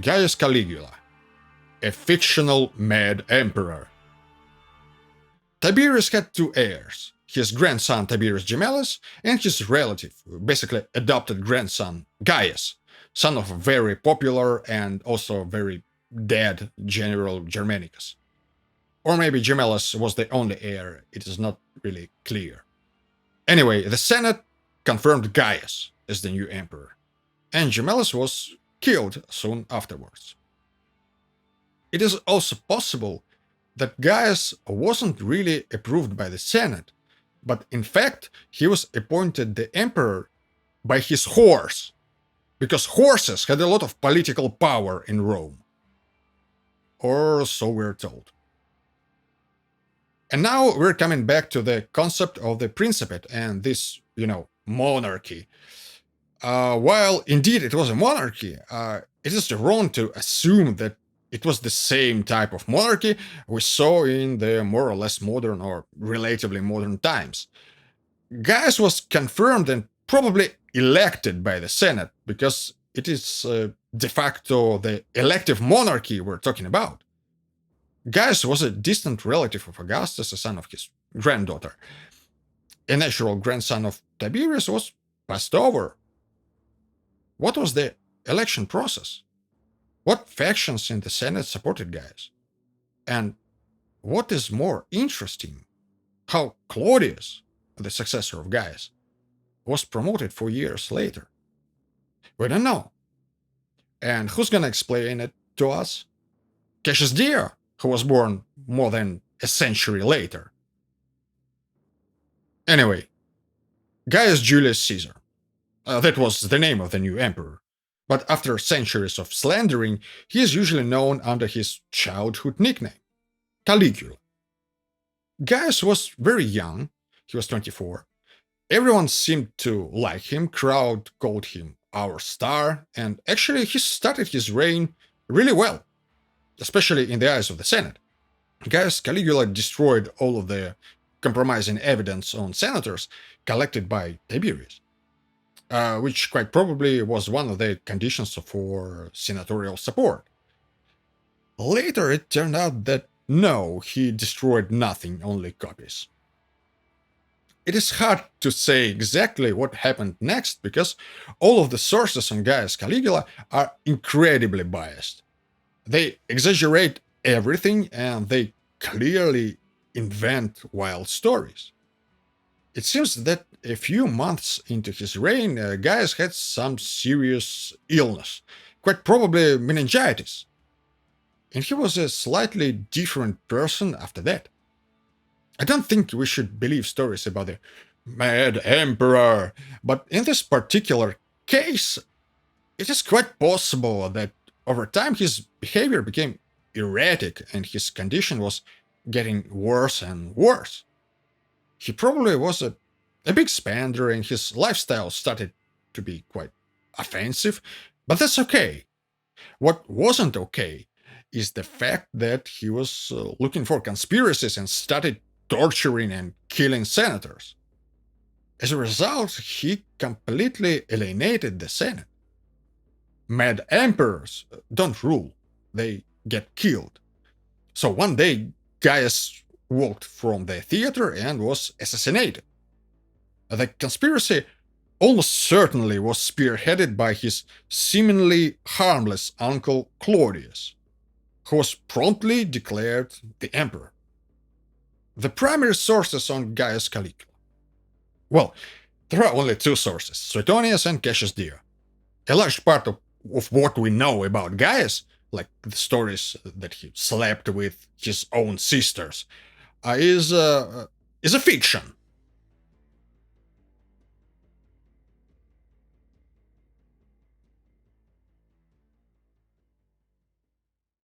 Gaius Caligula, a fictional mad emperor. Tiberius had two heirs, his grandson Tiberius Gemellus and his relative, basically adopted grandson Gaius, son of a very popular and also very dead general Germanicus. Or maybe Gemellus was the only heir, it is not really clear. Anyway, the Senate confirmed Gaius as the new emperor, and Gemellus was killed soon afterwards. It is also possible that Gaius wasn't really approved by the Senate, but in fact he was appointed the emperor by his horse, because horses had a lot of political power in Rome. Or so we're told. And now we're coming back to the concept of the Principate and this, monarchy. While indeed it was a monarchy, it is wrong to assume that it was the same type of monarchy we saw in the more or less modern or relatively modern times. Gaius was confirmed and probably elected by the Senate because it is de facto the elective monarchy we're talking about. Gaius was a distant relative of Augustus, a son of his granddaughter. A natural grandson of Tiberius was passed over. What was the election process? What factions in the Senate supported Gaius? And what is more interesting, how Claudius, the successor of Gaius, was promoted 4 years later? We don't know. And who's gonna explain it to us? Cassius Dio, who was born more than a century later. Anyway, Gaius Julius Caesar. That was the name of the new emperor. But after centuries of slandering, he is usually known under his childhood nickname, Caligula. Gaius was very young, he was 24. Everyone seemed to like him, crowd called him our star, and actually he started his reign really well, especially in the eyes of the Senate. Gaius Caligula destroyed all of the compromising evidence on senators collected by Tiberius. Which quite probably was one of the conditions for senatorial support. Later, it turned out that no, he destroyed nothing, only copies. It is hard to say exactly what happened next because all of the sources on Gaius Caligula are incredibly biased. They exaggerate everything and they clearly invent wild stories. It seems that a few months into his reign, Gaius had some serious illness, quite probably meningitis. And he was a slightly different person after that. I don't think we should believe stories about the mad emperor, but in this particular case, it is quite possible that over time his behavior became erratic and his condition was getting worse and worse. He probably was a big spender and his lifestyle started to be quite offensive, but that's okay. What wasn't okay is the fact that he was looking for conspiracies and started torturing and killing senators. As a result, he completely alienated the Senate. Mad emperors don't rule, they get killed. So one day, Gaius walked from the theater and was assassinated. The conspiracy almost certainly was spearheaded by his seemingly harmless uncle Claudius, who was promptly declared the emperor. The primary sources on Gaius Caligula. Well, there are only two sources, Suetonius and Cassius Dio. A large part of what we know about Gaius, like the stories that he slept with his own sisters, is a fiction.